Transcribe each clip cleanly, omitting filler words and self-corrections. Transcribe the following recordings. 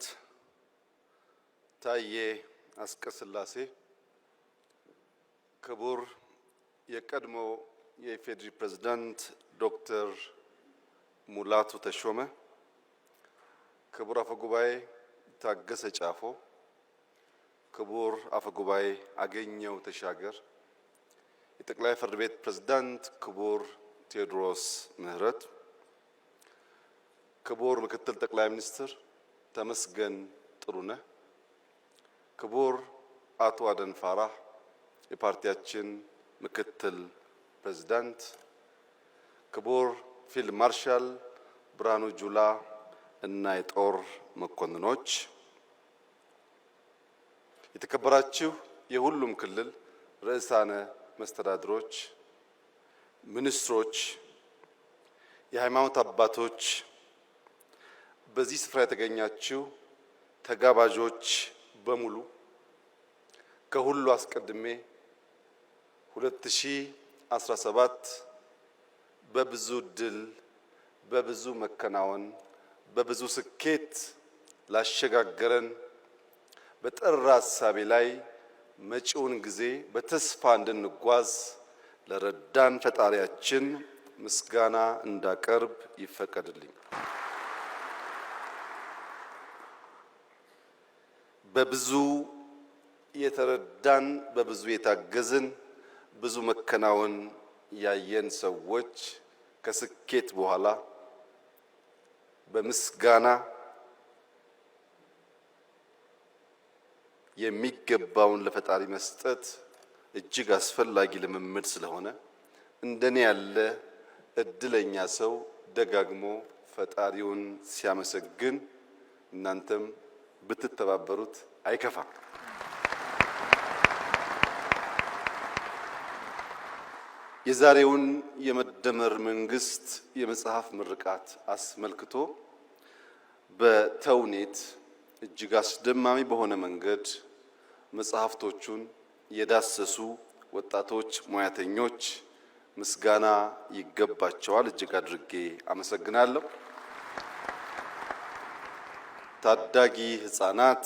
ፕሬዝዳንት ታዬ አጽቀሥላሴ፣ ክቡር የቀድሞ የኢፌዴሪ ፕሬዝዳንት ዶክተር ሙላቱ ተሾመ፣ ክቡር አፈጉባኤ ታገሰ ጫፎ፣ ክቡር አፈጉባኤ አገኘሁ ተሻገር፣ የጠቅላይ ፍርድ ቤት ፕሬዝዳንት ክቡር ቴዎድሮስ ምህረት፣ ክቡር ምክትል ጠቅላይ ሚኒስትር ተመስገን ጥሩነህ፣ ክቡር አቶ አደም ፋራህ የፓርቲያችን ምክትል ፕሬዝዳንት፣ ክቡር ፊልድ ማርሻል ብርሃኑ ጁላ እና የጦር መኮንኖች፣ የተከበራችሁ የሁሉም ክልል ርዕሳነ መስተዳድሮች፣ ሚኒስትሮች፣ የሃይማኖት አባቶች፣ በዚህ ስፍራ የተገኛችሁ ተጋባዦች በሙሉ ከሁሉ አስቀድሜ 2017 በብዙ ድል፣ በብዙ መከናወን፣ በብዙ ስኬት ላሸጋገረን በጠራ ሐሳቤ ላይ መጪውን ጊዜ በተስፋ እንድንጓዝ ለረዳን ፈጣሪያችን ምስጋና እንዳቀርብ ይፈቀድልኝ። በብዙ የተረዳን፣ በብዙ የታገዝን፣ ብዙ መከናወን ያየን ሰዎች ከስኬት በኋላ በምስጋና የሚገባውን ለፈጣሪ መስጠት እጅግ አስፈላጊ ልምምድ ስለሆነ እንደኔ ያለ እድለኛ ሰው ደጋግሞ ፈጣሪውን ሲያመሰግን እናንተም ብትተባበሩት አይከፋም። የዛሬውን የመደመር መንግስት የመጽሐፍ ምርቃት አስመልክቶ በተውኔት እጅግ አስደማሚ በሆነ መንገድ መጽሐፍቶቹን የዳሰሱ ወጣቶች ሙያተኞች ምስጋና ይገባቸዋል። እጅግ አድርጌ አመሰግናለሁ። ታዳጊ ህፃናት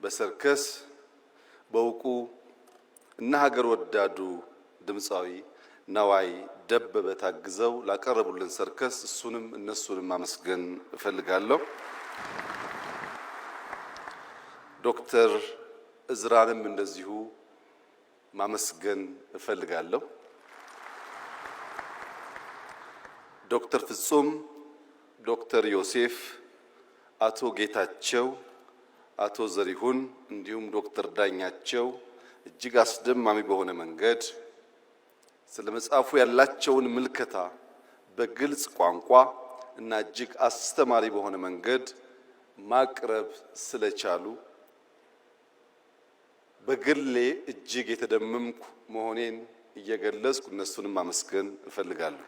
በሰርከስ በእውቁ እና ሀገር ወዳዱ ድምፃዊ ነዋይ ደበበ ታግዘው ላቀረቡልን ሰርከስ እነሱንም ማመስገን እፈልጋለሁ። ዶክተር እዝራንም እንደዚሁ ማመስገን እፈልጋለሁ። ዶክተር ፍጹም፣ ዶክተር ዮሴፍ፣ አቶ ጌታቸው፣ አቶ ዘሪሁን እንዲሁም ዶክተር ዳኛቸው እጅግ አስደማሚ በሆነ መንገድ ስለ መጽሐፉ ያላቸውን ምልከታ በግልጽ ቋንቋ እና እጅግ አስተማሪ በሆነ መንገድ ማቅረብ ስለቻሉ በግሌ እጅግ የተደመምኩ መሆኔን እየገለጽኩ እነሱንም ማመስገን እፈልጋለሁ።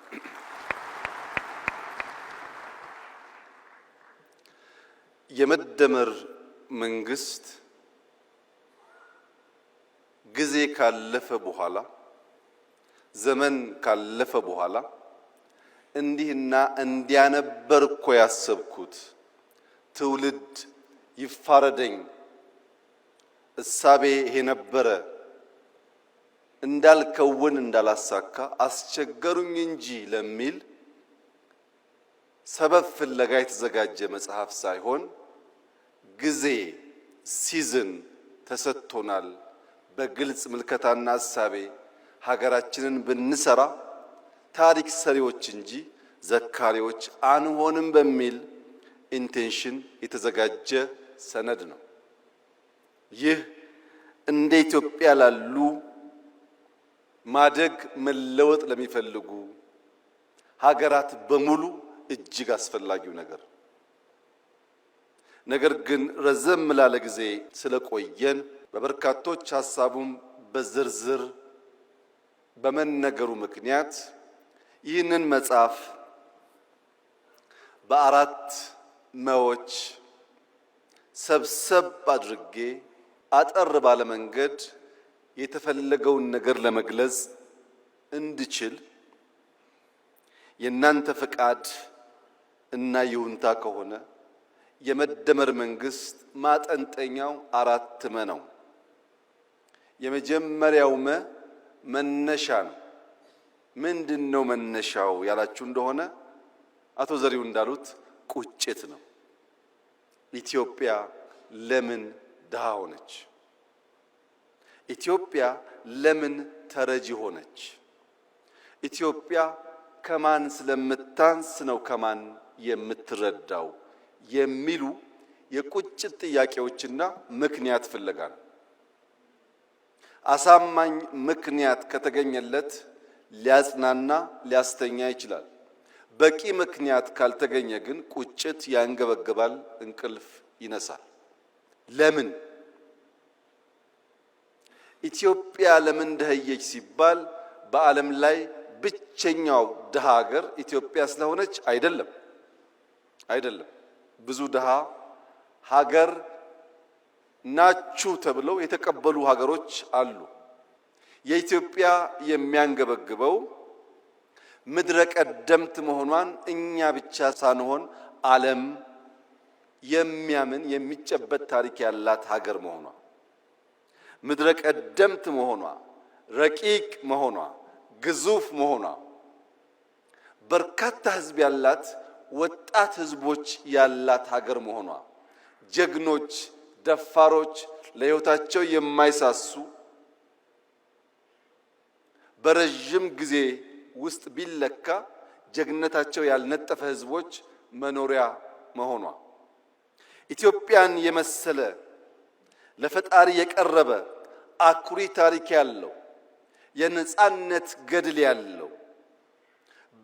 የመደመር መንግስት ጊዜ ካለፈ በኋላ ዘመን ካለፈ በኋላ እንዲህና እንዲያነበር እኮ ያሰብኩት ትውልድ ይፋረደኝ እሳቤ ይሄ ነበረ እንዳልከውን እንዳላሳካ አስቸገሩኝ እንጂ ለሚል ሰበብ ፍለጋ የተዘጋጀ መጽሐፍ ሳይሆን ጊዜ ሲዝን ተሰጥቶናል። በግልጽ ምልከታና ሐሳቤ ሀገራችንን ብንሰራ ታሪክ ሰሪዎች እንጂ ዘካሪዎች አንሆንም በሚል ኢንቴንሽን የተዘጋጀ ሰነድ ነው። ይህ እንደ ኢትዮጵያ ላሉ ማደግ መለወጥ ለሚፈልጉ ሀገራት በሙሉ እጅግ አስፈላጊው ነገር ግን ረዘም ላለ ጊዜ ስለቆየን በበርካቶች ሐሳቡም በዝርዝር በመነገሩ ምክንያት ይህንን መጽሐፍ በአራት መዎች ሰብሰብ አድርጌ አጠር ባለ መንገድ የተፈለገውን ነገር ለመግለጽ እንድችል የእናንተ ፍቃድ እና ይሁንታ ከሆነ የመደመር መንግስት ማጠንጠኛው 4 መ ነው። የመጀመሪያው መነሻ ነው። ምንድነው መነሻው ያላችሁ እንደሆነ አቶ ዘሪው እንዳሉት ቁጭት ነው። ኢትዮጵያ ለምን ድሃ ሆነች? ኢትዮጵያ ለምን ተረጂ ሆነች? ኢትዮጵያ ከማን ስለምታንስ ነው ከማን የምትረዳው የሚሉ የቁጭት ጥያቄዎችና ምክንያት ፍለጋ ነው። አሳማኝ ምክንያት ከተገኘለት ሊያጽናና ሊያስተኛ ይችላል። በቂ ምክንያት ካልተገኘ ግን ቁጭት ያንገበግባል፣ እንቅልፍ ይነሳል። ለምን ኢትዮጵያ ለምን ደህየች ሲባል በዓለም ላይ ብቸኛው ድሃ ሀገር ኢትዮጵያ ስለሆነች አይደለም። ብዙ ድሃ ሀገር ናችሁ ተብለው የተቀበሉ ሀገሮች አሉ። የኢትዮጵያ የሚያንገበግበው ምድረ ቀደምት መሆኗን እኛ ብቻ ሳንሆን ዓለም የሚያምን የሚጨበት ታሪክ ያላት ሀገር መሆኗ፣ ምድረ ቀደምት መሆኗ፣ ረቂቅ መሆኗ፣ ግዙፍ መሆኗ፣ በርካታ ሕዝብ ያላት ወጣት ሕዝቦች ያላት ሀገር መሆኗ፣ ጀግኖች፣ ደፋሮች፣ ለሕይወታቸው የማይሳሱ በረጅም ጊዜ ውስጥ ቢለካ ጀግነታቸው ያልነጠፈ ሕዝቦች መኖሪያ መሆኗ፣ ኢትዮጵያን የመሰለ ለፈጣሪ የቀረበ አኩሪ ታሪክ ያለው የነጻነት ገድል ያለው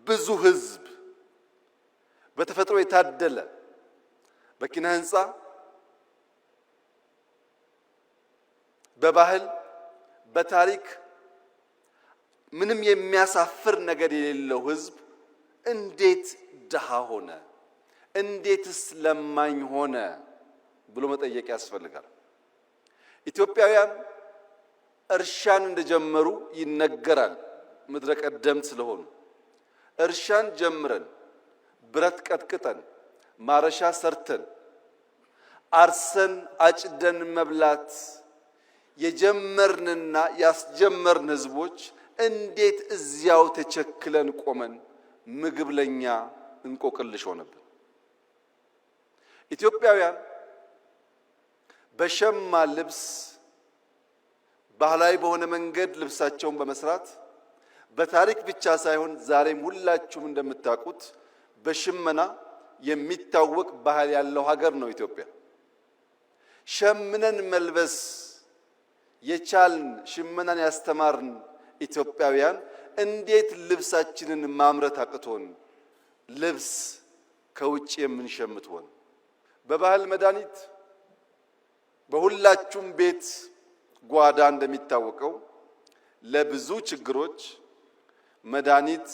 ብዙ ሕዝብ በተፈጥሮ የታደለ በኪነ ህንፃ በባህል በታሪክ ምንም የሚያሳፍር ነገር የሌለው ሕዝብ እንዴት ድሃ ሆነ? እንዴትስ ለማኝ ሆነ ብሎ መጠየቅ ያስፈልጋል። ኢትዮጵያውያን እርሻን እንደጀመሩ ይነገራል። ምድረ ቀደምት ስለሆኑ እርሻን ጀምረን ብረት ቀጥቅጠን ማረሻ ሰርተን አርሰን አጭደን መብላት የጀመርንና ያስጀመርን ሕዝቦች እንዴት እዚያው ተቸክለን ቆመን ምግብ ለኛ እንቆቅልሽ ሆነብን? ኢትዮጵያውያን በሸማ ልብስ ባህላዊ በሆነ መንገድ ልብሳቸውን በመስራት በታሪክ ብቻ ሳይሆን ዛሬም ሁላችሁም እንደምታውቁት በሽመና የሚታወቅ ባህል ያለው ሀገር ነው ኢትዮጵያ። ሸምነን መልበስ የቻልን ሽመናን ያስተማርን ኢትዮጵያውያን እንዴት ልብሳችንን ማምረት አቅቶን ልብስ ከውጭ የምንሸምት ሆን? በባህል መድኃኒት በሁላችሁም ቤት ጓዳ እንደሚታወቀው ለብዙ ችግሮች መድኃኒት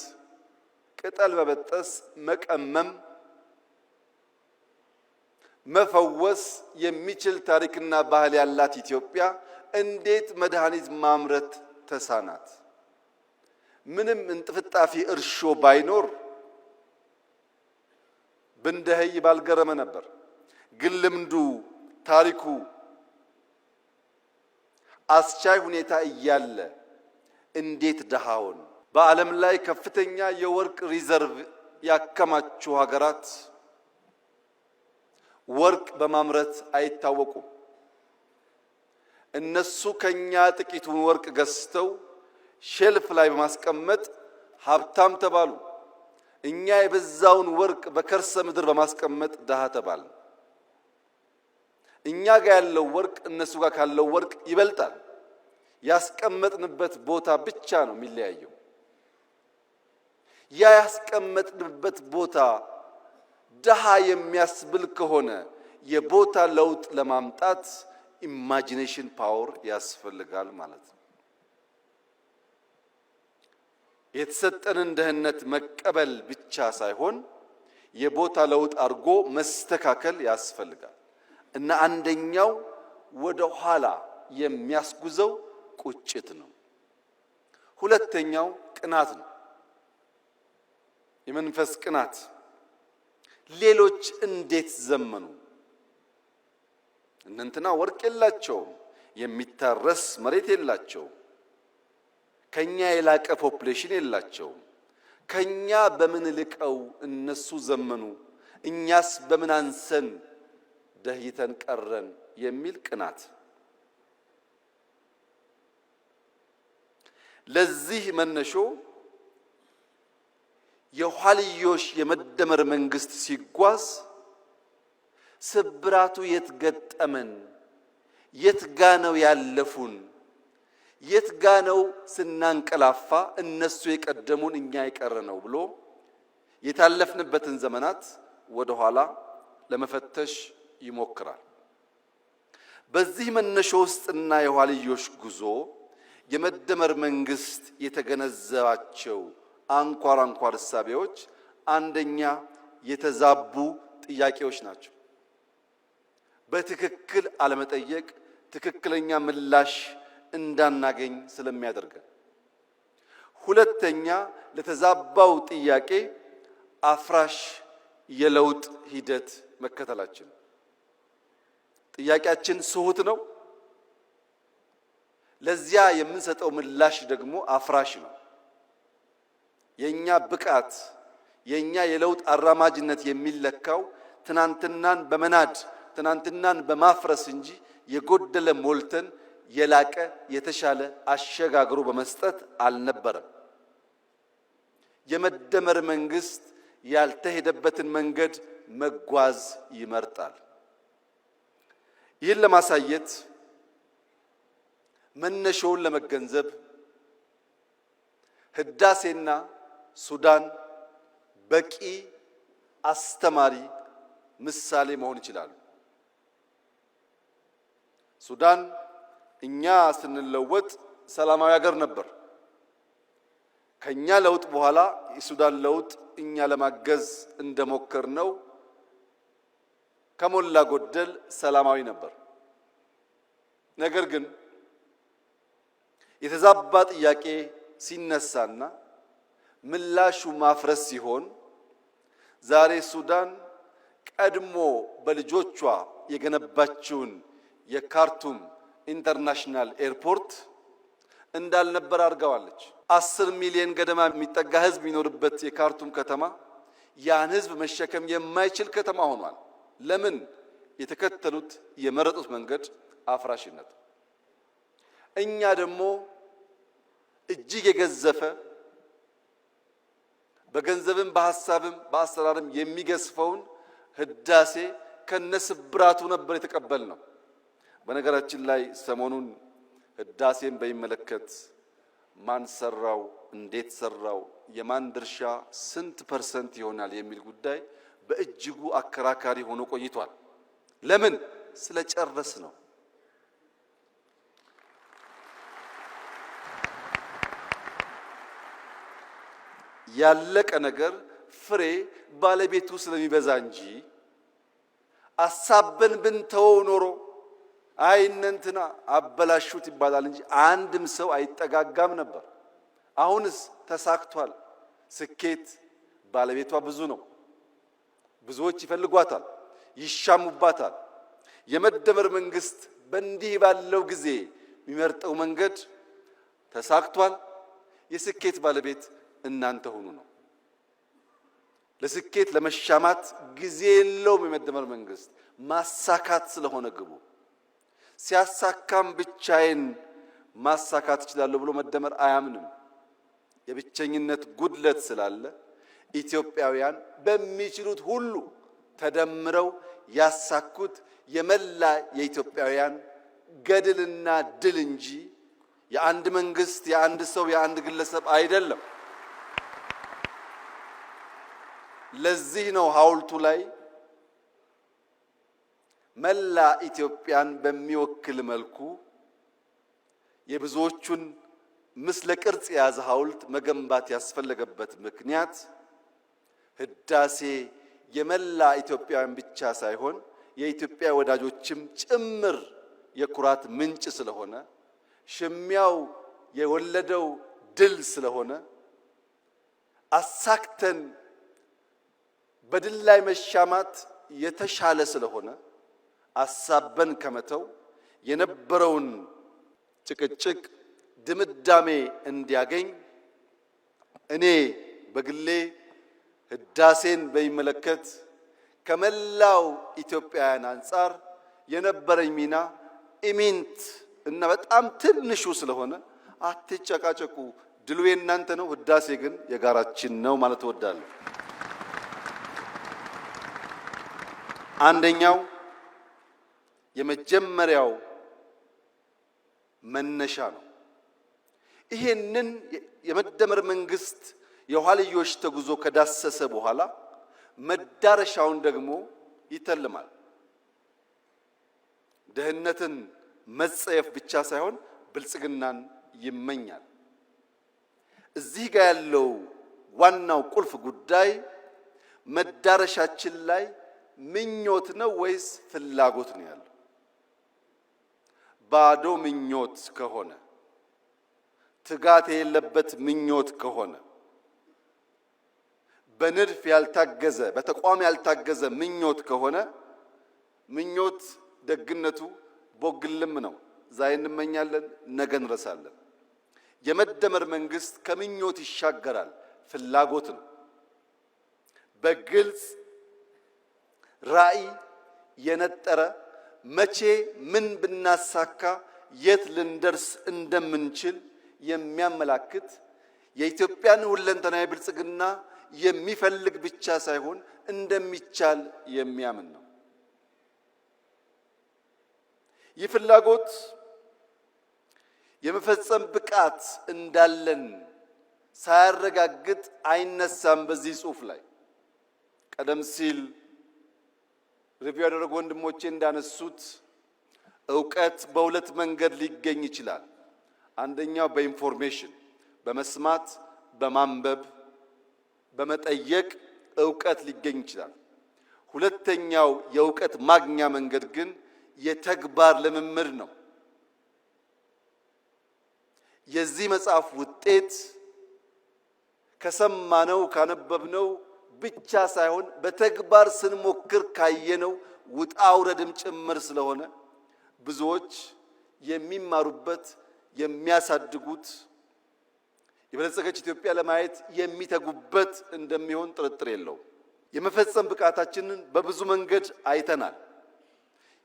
ቅጠል በበጠስ መቀመም መፈወስ የሚችል ታሪክና ባህል ያላት ኢትዮጵያ እንዴት መድኃኒት ማምረት ተሳናት? ምንም እንጥፍጣፊ እርሾ ባይኖር ብንደህይ ባልገረመ ነበር። ግን ልምዱ ታሪኩ አስቻይ ሁኔታ እያለ እንዴት ድሃውን? በዓለም ላይ ከፍተኛ የወርቅ ሪዘርቭ ያከማቹ ሀገራት ወርቅ በማምረት አይታወቁም። እነሱ ከኛ ጥቂቱን ወርቅ ገዝተው ሼልፍ ላይ በማስቀመጥ ሀብታም ተባሉ። እኛ የበዛውን ወርቅ በከርሰ ምድር በማስቀመጥ ድሃ ተባል። እኛ ጋር ያለው ወርቅ እነሱ ጋር ካለው ወርቅ ይበልጣል። ያስቀመጥንበት ቦታ ብቻ ነው የሚለያየው። ያ ያስቀመጥንበት ቦታ ድሃ የሚያስብል ከሆነ የቦታ ለውጥ ለማምጣት ኢማጂኔሽን ፓወር ያስፈልጋል ማለት ነው። የተሰጠንን ድህነት መቀበል ብቻ ሳይሆን የቦታ ለውጥ አድርጎ መስተካከል ያስፈልጋል እና አንደኛው ወደ ኋላ የሚያስጉዘው ቁጭት ነው። ሁለተኛው ቅናት ነው። የመንፈስ ቅናት ሌሎች እንዴት ዘመኑ? እነንትና ወርቅ የላቸውም፣ የሚታረስ መሬት የላቸውም፣ ከኛ የላቀ ፖፑሌሽን የላቸውም፣ ከኛ በምን ልቀው እነሱ ዘመኑ፣ እኛስ በምን አንሰን ደህይተን ቀረን የሚል ቅናት። ለዚህ መነሾ የኋልዮሽ የመደመር መንግስት ሲጓዝ ስብራቱ የት ገጠመን፣ የት ጋ ነው ያለፉን፣ የት ጋ ነው ስናንቀላፋ እነሱ የቀደሙን እኛ የቀረ ነው ብሎ የታለፍንበትን ዘመናት ወደ ኋላ ለመፈተሽ ይሞክራል። በዚህ መነሾ ውስጥና የኋልዮሽ ጉዞ የመደመር መንግስት የተገነዘባቸው አንኳር እሳቤዎች አንደኛ የተዛቡ ጥያቄዎች ናቸው። በትክክል አለመጠየቅ ትክክለኛ ምላሽ እንዳናገኝ ስለሚያደርገን። ሁለተኛ ለተዛባው ጥያቄ አፍራሽ የለውጥ ሂደት መከተላችን። ጥያቄያችን ስሁት ነው፣ ለዚያ የምንሰጠው ምላሽ ደግሞ አፍራሽ ነው። የኛ ብቃት የኛ የለውጥ አራማጅነት የሚለካው ትናንትናን በመናድ ትናንትናን በማፍረስ እንጂ የጎደለ ሞልተን የላቀ የተሻለ አሸጋግሮ በመስጠት አልነበረም። የመደመር መንግስት ያልተሄደበትን መንገድ መጓዝ ይመርጣል። ይህን ለማሳየት መነሾውን ለመገንዘብ ህዳሴና ሱዳን በቂ አስተማሪ ምሳሌ መሆን ይችላሉ። ሱዳን እኛ ስንለወጥ ሰላማዊ ሀገር ነበር። ከኛ ለውጥ በኋላ የሱዳን ለውጥ እኛ ለማገዝ እንደሞከርነው ከሞላ ጎደል ሰላማዊ ነበር። ነገር ግን የተዛባ ጥያቄ ሲነሳና ምላሹ ማፍረስ ሲሆን ዛሬ ሱዳን ቀድሞ በልጆቿ የገነባችውን የካርቱም ኢንተርናሽናል ኤርፖርት እንዳልነበር አድርገዋለች። 10 ሚሊዮን ገደማ የሚጠጋ ህዝብ የሚኖርበት የካርቱም ከተማ ያን ህዝብ መሸከም የማይችል ከተማ ሆኗል። ለምን? የተከተሉት የመረጡት መንገድ አፍራሽነት። እኛ ደግሞ እጅግ የገዘፈ በገንዘብም በሐሳብም በአሰራርም የሚገዝፈውን ህዳሴ ከነስብራቱ ነበር የተቀበልነው። በነገራችን ላይ ሰሞኑን ህዳሴን በሚመለከት ማን ሰራው፣ እንዴት ሰራው፣ የማን ድርሻ ስንት ፐርሰንት ይሆናል የሚል ጉዳይ በእጅጉ አከራካሪ ሆኖ ቆይቷል። ለምን? ስለጨረስ ነው። ያለቀ ነገር ፍሬ ባለቤቱ ስለሚበዛ እንጂ አሳበን ብንተወው ኖሮ አይ እነንትና አበላሹት ይባላል እንጂ አንድም ሰው አይጠጋጋም ነበር። አሁንስ ተሳክቷል። ስኬት ባለቤቷ ብዙ ነው። ብዙዎች ይፈልጓታል፣ ይሻሙባታል። የመደመር መንግስት በእንዲህ ባለው ጊዜ የሚመርጠው መንገድ ተሳክቷል። የስኬት ባለቤት እናንተ ሁኑ ነው። ለስኬት ለመሻማት ጊዜ የለውም የመደመር መንግስት፣ ማሳካት ስለሆነ ግቡ። ሲያሳካም ብቻዬን ማሳካት እችላለሁ ብሎ መደመር አያምንም። የብቸኝነት ጉድለት ስላለ ኢትዮጵያውያን በሚችሉት ሁሉ ተደምረው ያሳኩት የመላ የኢትዮጵያውያን ገድልና ድል እንጂ የአንድ መንግስት፣ የአንድ ሰው፣ የአንድ ግለሰብ አይደለም። ለዚህ ነው ሐውልቱ ላይ መላ ኢትዮጵያን በሚወክል መልኩ የብዙዎቹን ምስለ ቅርጽ የያዘ ሐውልት መገንባት ያስፈለገበት ምክንያት ህዳሴ የመላ ኢትዮጵያውያን ብቻ ሳይሆን የኢትዮጵያ ወዳጆችም ጭምር የኩራት ምንጭ ስለሆነ፣ ሽሚያው የወለደው ድል ስለሆነ፣ አሳክተን በድል ላይ መሻማት የተሻለ ስለሆነ አሳበን ከመተው የነበረውን ጭቅጭቅ ድምዳሜ እንዲያገኝ እኔ በግሌ ህዳሴን በሚመለከት ከመላው ኢትዮጵያውያን አንጻር የነበረኝ ሚና ኢሚንት እና በጣም ትንሹ ስለሆነ አትጨቃጨቁ፣ ድሉ የእናንተ ነው፣ ህዳሴ ግን የጋራችን ነው ማለት እወዳለሁ። አንደኛው የመጀመሪያው መነሻ ነው። ይሄንን የመደመር መንግስት የኋልዮሽ ተጉዞ ከዳሰሰ በኋላ መዳረሻውን ደግሞ ይተልማል። ድህነትን መጸየፍ ብቻ ሳይሆን ብልጽግናን ይመኛል። እዚህ ጋር ያለው ዋናው ቁልፍ ጉዳይ መዳረሻችን ላይ ምኞት ነው ወይስ ፍላጎት ነው ያለው? ባዶ ምኞት ከሆነ፣ ትጋት የሌለበት ምኞት ከሆነ፣ በንድፍ ያልታገዘ በተቋም ያልታገዘ ምኞት ከሆነ ምኞት ደግነቱ ቦግልም ነው። ዛሬ እንመኛለን፣ ነገ እንረሳለን። የመደመር መንግስት ከምኞት ይሻገራል፣ ፍላጎት ነው። በግልጽ ራዕይ የነጠረ መቼ ምን ብናሳካ የት ልንደርስ እንደምንችል የሚያመላክት የኢትዮጵያን ሁለንተናዊ ብልጽግና የሚፈልግ ብቻ ሳይሆን እንደሚቻል የሚያምን ነው። ይህ ፍላጎት የመፈጸም ብቃት እንዳለን ሳያረጋግጥ አይነሳም። በዚህ ጽሑፍ ላይ ቀደም ሲል ሪቪው ያደረጉ ወንድሞቼ እንዳነሱት ዕውቀት በሁለት መንገድ ሊገኝ ይችላል። አንደኛው በኢንፎርሜሽን በመስማት በማንበብ በመጠየቅ ዕውቀት ሊገኝ ይችላል። ሁለተኛው የዕውቀት ማግኛ መንገድ ግን የተግባር ልምምድ ነው። የዚህ መጽሐፍ ውጤት ከሰማነው ካነበብነው ብቻ ሳይሆን በተግባር ስንሞክር ካየነው ውጣ ውረድም ጭምር ስለሆነ ብዙዎች የሚማሩበት የሚያሳድጉት የበለጸገች ኢትዮጵያ ለማየት የሚተጉበት እንደሚሆን ጥርጥር የለውም። የመፈጸም ብቃታችንን በብዙ መንገድ አይተናል።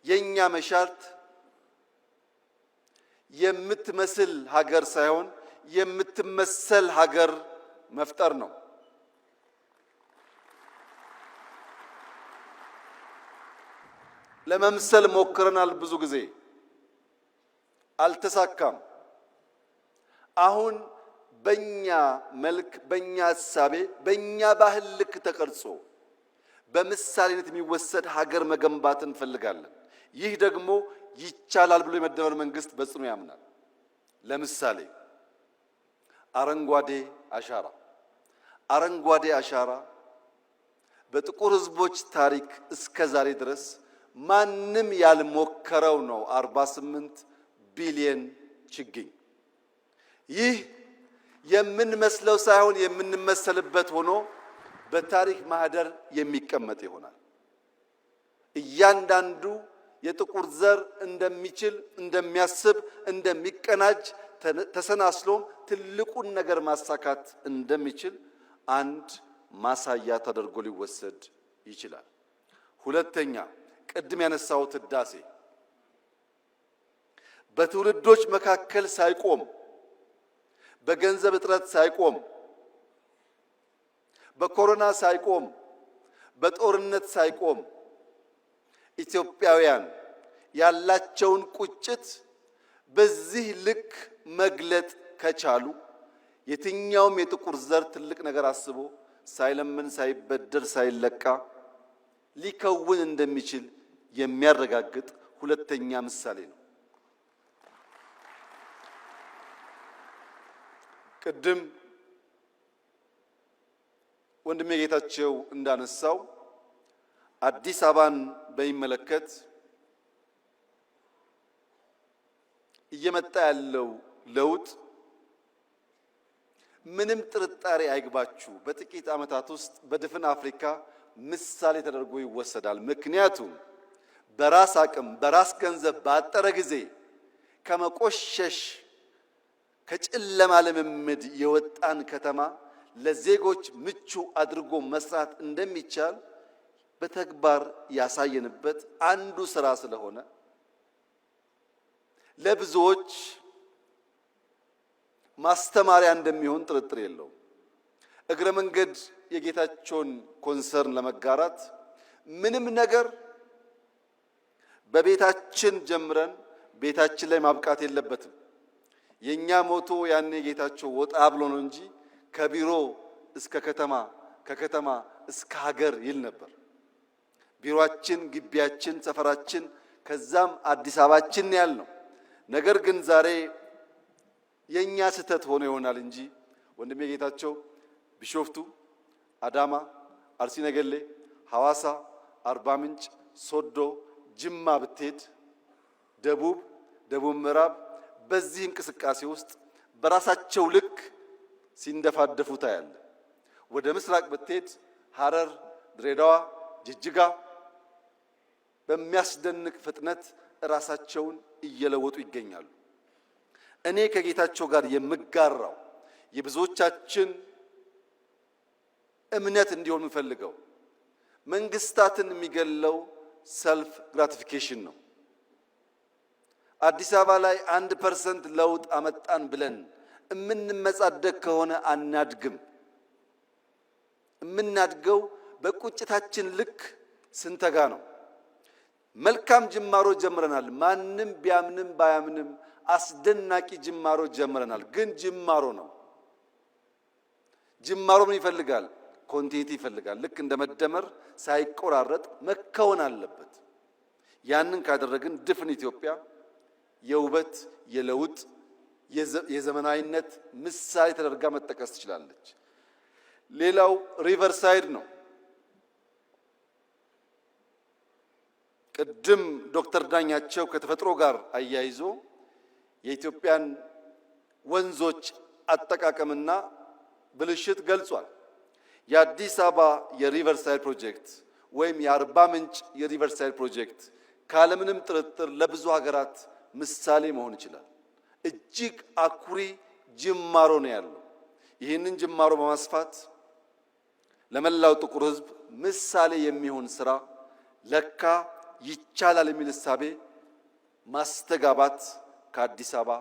የኛ መሻት የምትመስል ሀገር ሳይሆን የምትመሰል ሀገር መፍጠር ነው። ለመምሰል ሞክረናል፣ ብዙ ጊዜ አልተሳካም። አሁን በእኛ መልክ፣ በእኛ እሳቤ፣ በእኛ ባህል ልክ ተቀርጾ በምሳሌነት የሚወሰድ ሀገር መገንባት እንፈልጋለን። ይህ ደግሞ ይቻላል ብሎ የመደመር መንግስት በጽኑ ያምናል። ለምሳሌ አረንጓዴ አሻራ በጥቁር ሕዝቦች ታሪክ እስከ ዛሬ ድረስ ማንም ያልሞከረው ነው። 48 ቢሊየን ችግኝ። ይህ የምንመስለው ሳይሆን የምንመሰልበት ሆኖ በታሪክ ማህደር የሚቀመጥ ይሆናል። እያንዳንዱ የጥቁር ዘር እንደሚችል፣ እንደሚያስብ፣ እንደሚቀናጅ ተሰናስሎም ትልቁን ነገር ማሳካት እንደሚችል አንድ ማሳያ ተደርጎ ሊወሰድ ይችላል። ሁለተኛ፣ ቅድም ያነሳሁት ህዳሴ በትውልዶች መካከል ሳይቆም፣ በገንዘብ እጥረት ሳይቆም፣ በኮሮና ሳይቆም፣ በጦርነት ሳይቆም ኢትዮጵያውያን ያላቸውን ቁጭት በዚህ ልክ መግለጥ ከቻሉ የትኛውም የጥቁር ዘር ትልቅ ነገር አስቦ ሳይለምን፣ ሳይበደር፣ ሳይለቃ ሊከውን እንደሚችል የሚያረጋግጥ ሁለተኛ ምሳሌ ነው። ቅድም ወንድሜ ጌታቸው እንዳነሳው አዲስ አበባን በሚመለከት እየመጣ ያለው ለውጥ ምንም ጥርጣሬ አይግባችሁ በጥቂት ዓመታት ውስጥ በድፍን አፍሪካ ምሳሌ ተደርጎ ይወሰዳል። ምክንያቱም በራስ አቅም በራስ ገንዘብ ባጠረ ጊዜ ከመቆሸሽ ከጨለማ ልምምድ የወጣን ከተማ ለዜጎች ምቹ አድርጎ መስራት እንደሚቻል በተግባር ያሳየንበት አንዱ ስራ ስለሆነ ለብዙዎች ማስተማሪያ እንደሚሆን ጥርጥር የለውም። እግረ መንገድ የጌታቸውን ኮንሰርን ለመጋራት ምንም ነገር በቤታችን ጀምረን ቤታችን ላይ ማብቃት የለበትም። የኛ ሞቶ ያኔ ጌታቸው ወጣ ብሎ ነው እንጂ ከቢሮ እስከ ከተማ ከከተማ እስከ ሀገር ይል ነበር። ቢሮአችን፣ ግቢያችን፣ ሰፈራችን ከዛም አዲስ አበባችን ያልነው ነገር ግን ዛሬ የኛ ስህተት ሆኖ ይሆናል እንጂ ወንድሜ ጌታቸው ቢሾፍቱ፣ አዳማ፣ አርሲ ነገሌ፣ ሐዋሳ፣ አርባ ምንጭ፣ ሶዶ፣ ጅማ ብትሄድ ደቡብ ምዕራብ በዚህ እንቅስቃሴ ውስጥ በራሳቸው ልክ ሲንደፋደፉ ታያለ። ወደ ምስራቅ ብትሄድ ሐረር፣ ድሬዳዋ፣ ጅጅጋ በሚያስደንቅ ፍጥነት ራሳቸውን እየለወጡ ይገኛሉ። እኔ ከጌታቸው ጋር የምጋራው የብዙዎቻችን እምነት እንዲሆን የምፈልገው መንግስታትን የሚገለው ሰልፍ ግራቲፊኬሽን ነው። አዲስ አበባ ላይ 1% ለውጥ አመጣን ብለን እምንመጻደቅ ከሆነ አናድግም። እምናድገው በቁጭታችን ልክ ስንተጋ ነው። መልካም ጅማሮ ጀምረናል። ማንም ቢያምንም ባያምንም አስደናቂ ጅማሮ ጀምረናል። ግን ጅማሮ ነው። ጅማሮ ምን ይፈልጋል? ኮንቲኒቲ ይፈልጋል። ልክ እንደ መደመር ሳይቆራረጥ መከወን አለበት። ያንን ካደረግን ድፍን ኢትዮጵያ የውበት፣ የለውጥ፣ የዘመናዊነት ምሳሌ ተደርጋ መጠቀስ ትችላለች። ሌላው ሪቨርሳይድ ነው። ቅድም ዶክተር ዳኛቸው ከተፈጥሮ ጋር አያይዞ የኢትዮጵያን ወንዞች አጠቃቀምና ብልሽት ገልጿል። የአዲስ አበባ የሪቨርሳይድ ፕሮጀክት ወይም የአርባ ምንጭ የሪቨርሳይድ ፕሮጀክት ካለምንም ጥርጥር ለብዙ ሀገራት ምሳሌ መሆን ይችላል። እጅግ አኩሪ ጅማሮ ነው ያለው። ይህንን ጅማሮ በማስፋት ለመላው ጥቁር ሕዝብ ምሳሌ የሚሆን ስራ ለካ ይቻላል የሚል እሳቤ ማስተጋባት ከአዲስ አበባ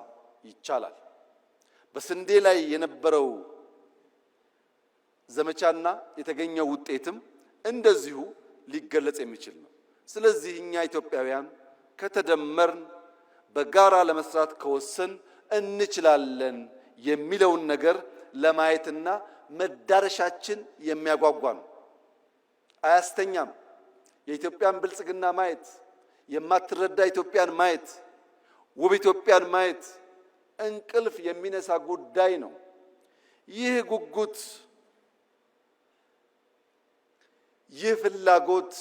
ይቻላል። በስንዴ ላይ የነበረው ዘመቻና የተገኘው ውጤትም እንደዚሁ ሊገለጽ የሚችል ነው። ስለዚህ እኛ ኢትዮጵያውያን ከተደመርን በጋራ ለመስራት ከወሰን እንችላለን የሚለውን ነገር ለማየትና መዳረሻችን የሚያጓጓ ነው። አያስተኛም። የኢትዮጵያን ብልጽግና ማየት፣ የማትረዳ ኢትዮጵያን ማየት፣ ውብ ኢትዮጵያን ማየት እንቅልፍ የሚነሳ ጉዳይ ነው። ይህ ጉጉት፣ ይህ ፍላጎት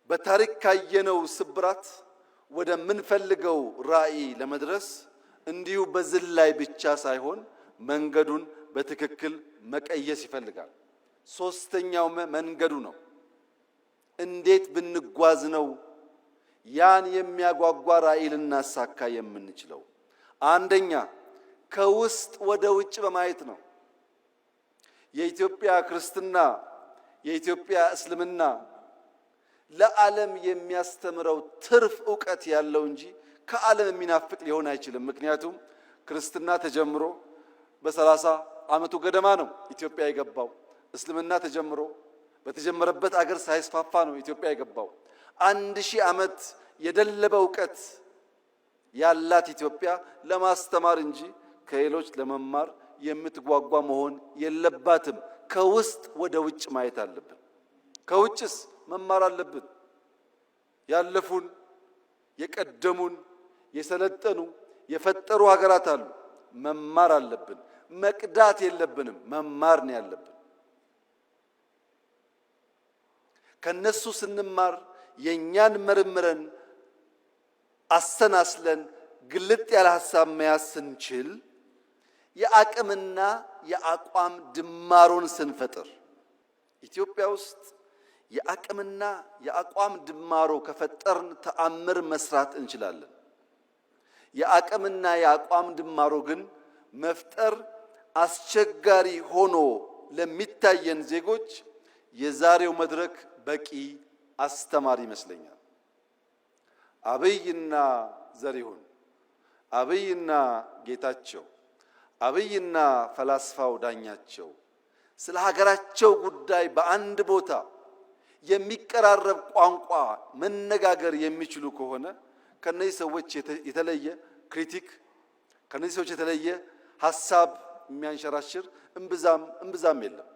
በታሪክ ካየነው ስብራት ወደምንፈልገው ራዕይ ለመድረስ እንዲሁ በዝላይ ብቻ ሳይሆን መንገዱን በትክክል መቀየስ ይፈልጋል። ሶስተኛው መንገዱ ነው። እንዴት ብንጓዝ ነው ያን የሚያጓጓ ራዕይ ልናሳካ የምንችለው? አንደኛ ከውስጥ ወደ ውጭ በማየት ነው። የኢትዮጵያ ክርስትና፣ የኢትዮጵያ እስልምና ለዓለም የሚያስተምረው ትርፍ ዕውቀት ያለው እንጂ ከዓለም የሚናፍቅ ሊሆን አይችልም። ምክንያቱም ክርስትና ተጀምሮ በ30 ዓመቱ ገደማ ነው ኢትዮጵያ የገባው። እስልምና ተጀምሮ በተጀመረበት አገር ሳይስፋፋ ነው ኢትዮጵያ የገባው። 1000 ዓመት የደለበ ዕውቀት ያላት ኢትዮጵያ ለማስተማር እንጂ ከሌሎች ለመማር የምትጓጓ መሆን የለባትም። ከውስጥ ወደ ውጭ ማየት አለብን። ከውጭስ መማር አለብን። ያለፉን፣ የቀደሙን፣ የሰለጠኑ፣ የፈጠሩ ሀገራት አሉ። መማር አለብን። መቅዳት የለብንም። መማር ነው ያለብን። ከነሱ ስንማር የኛን መርምረን አሰናስለን ግልጥ ያለ ሐሳብ መያዝ ስንችል የአቅምና የአቋም ድማሮን ስንፈጥር ኢትዮጵያ ውስጥ የአቅምና የአቋም ድማሮ ከፈጠርን ተአምር መስራት እንችላለን። የአቅምና የአቋም ድማሮ ግን መፍጠር አስቸጋሪ ሆኖ ለሚታየን ዜጎች የዛሬው መድረክ በቂ አስተማሪ ይመስለኛል። አብይና ዘሪሁን፣ አብይና ጌታቸው፣ አብይና ፈላስፋው ዳኛቸው ስለ ሀገራቸው ጉዳይ በአንድ ቦታ የሚቀራረብ ቋንቋ መነጋገር የሚችሉ ከሆነ ከነዚህ ሰዎች የተለየ ክሪቲክ፣ ከነዚህ ሰዎች የተለየ ሐሳብ የሚያንሸራሽር እምብዛም የለም።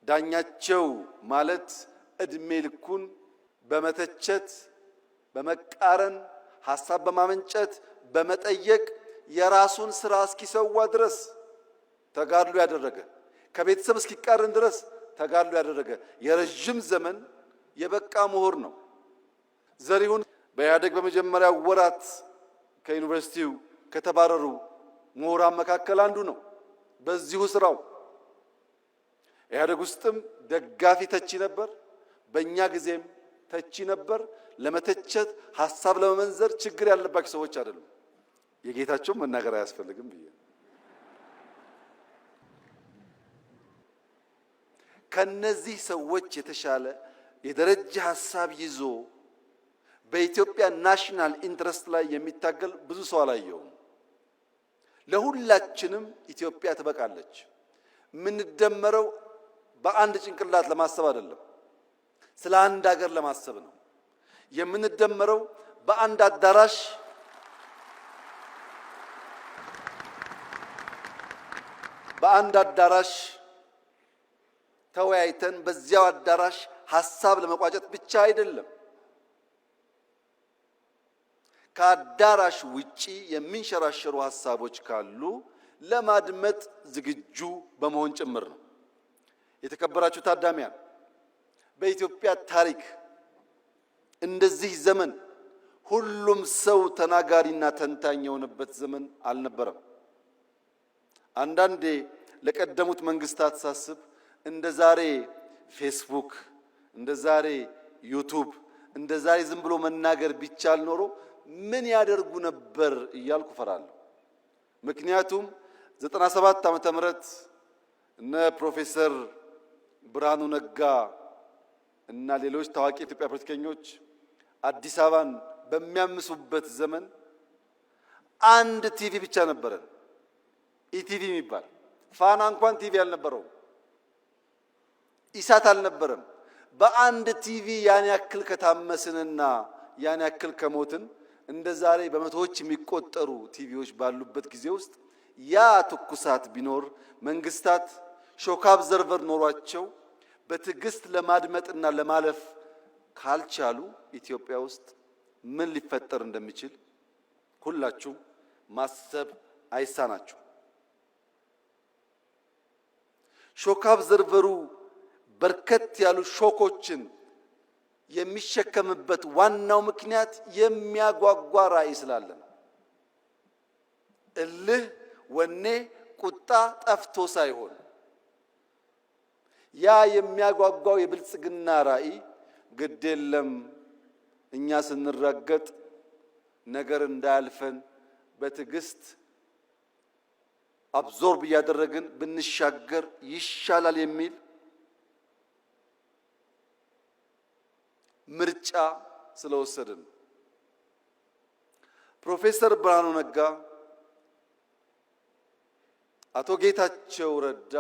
ዳኛቸው ማለት እድሜ ልኩን በመተቸት በመቃረን ሐሳብ በማመንጨት በመጠየቅ የራሱን ስራ እስኪሰዋ ድረስ ተጋድሎ ያደረገ፣ ከቤተሰብ እስኪቃረን ድረስ ተጋድሎ ያደረገ የረጅም ዘመን የበቃ ምሁር ነው። ዘሪሁን በኢህአዴግ በመጀመሪያ ወራት ከዩኒቨርሲቲው ከተባረሩ ምሁራን መካከል አንዱ ነው። በዚሁ ስራው ኢህአዴግ ውስጥም ደጋፊ ተቺ ነበር፣ በእኛ ጊዜም ተቺ ነበር። ለመተቸት ሐሳብ ለመመንዘር ችግር ያለባቸው ሰዎች አይደሉም። የጌታቸው መናገር አያስፈልግም ብዬ ከነዚህ ሰዎች የተሻለ የደረጃ ሐሳብ ይዞ በኢትዮጵያ ናሽናል ኢንትረስት ላይ የሚታገል ብዙ ሰው አላየውም። ለሁላችንም ኢትዮጵያ ትበቃለች። የምንደመረው በአንድ ጭንቅላት ለማሰብ አይደለም፣ ስለ አንድ ሀገር ለማሰብ ነው። የምንደመረው በአንድ አዳራሽ ተወያይተን በዚያው አዳራሽ ሐሳብ ለመቋጨት ብቻ አይደለም። ከአዳራሽ ውጪ የሚንሸራሸሩ ሐሳቦች ካሉ ለማድመጥ ዝግጁ በመሆን ጭምር ነው። የተከበራችሁ ታዳሚያን፣ በኢትዮጵያ ታሪክ እንደዚህ ዘመን ሁሉም ሰው ተናጋሪና ተንታኝ የሆነበት ዘመን አልነበረም። አንዳንዴ ለቀደሙት መንግስታት ሳስብ እንደ ዛሬ ፌስቡክ፣ እንደ ዛሬ ዩቱብ፣ እንደ ዛሬ ዝም ብሎ መናገር ቢቻል ኖሮ ምን ያደርጉ ነበር እያልኩ ፈራለሁ። ምክንያቱም 97 ዓመተ ምህረት እነ ፕሮፌሰር ብርሃኑ ነጋ እና ሌሎች ታዋቂ የኢትዮጵያ ፖለቲከኞች አዲስ አበባን በሚያምሱበት ዘመን አንድ ቲቪ ብቻ ነበረን፣ ኢቲቪ የሚባል። ፋና እንኳን ቲቪ አልነበረውም፣ ኢሳት አልነበረም። በአንድ ቲቪ ያን ያክል ከታመስንና ያን ያክል ከሞትን እንደ ዛሬ በመቶዎች የሚቆጠሩ ቲቪዎች ባሉበት ጊዜ ውስጥ ያ ትኩሳት ቢኖር መንግስታት ሾክ አብዘርቨር ኖሯቸው በትዕግስት ለማድመጥና ለማለፍ ካልቻሉ ኢትዮጵያ ውስጥ ምን ሊፈጠር እንደሚችል ሁላችሁ ማሰብ አይሳናችሁ። ሾክ አብዘርቨሩ በርከት ያሉ ሾኮችን የሚሸከምበት ዋናው ምክንያት የሚያጓጓ ራዕይ ስላለ ነው። እልህ፣ ወኔ፣ ቁጣ ጠፍቶ ሳይሆን ያ የሚያጓጓው የብልጽግና ራዕይ ግድ የለም እኛ ስንረገጥ ነገር እንዳያልፈን በትዕግስት አብዞርብ እያደረግን ብንሻገር ይሻላል የሚል ምርጫ ስለወሰድን ፕሮፌሰር ብርሃኑ ነጋ፣ አቶ ጌታቸው ረዳ፣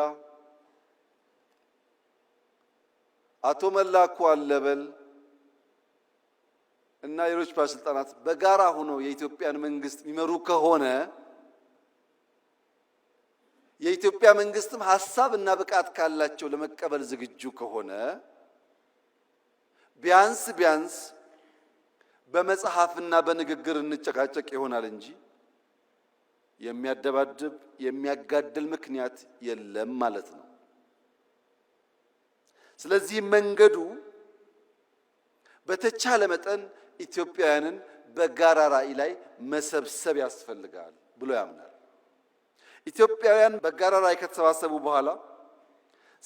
አቶ መላኩ አለበል እና ሌሎች ባለስልጣናት በጋራ ሆነው የኢትዮጵያን መንግስት የሚመሩ ከሆነ የኢትዮጵያ መንግስትም ሐሳብ እና ብቃት ካላቸው ለመቀበል ዝግጁ ከሆነ ቢያንስ በመጽሐፍና በንግግር እንጨቃጨቅ ይሆናል እንጂ የሚያደባድብ የሚያጋድል ምክንያት የለም ማለት ነው። ስለዚህ መንገዱ በተቻለ መጠን ኢትዮጵያውያንን በጋራ ራዕይ ላይ መሰብሰብ ያስፈልጋል ብሎ ያምናል። ኢትዮጵያውያን በጋራ ራዕይ ከተሰባሰቡ በኋላ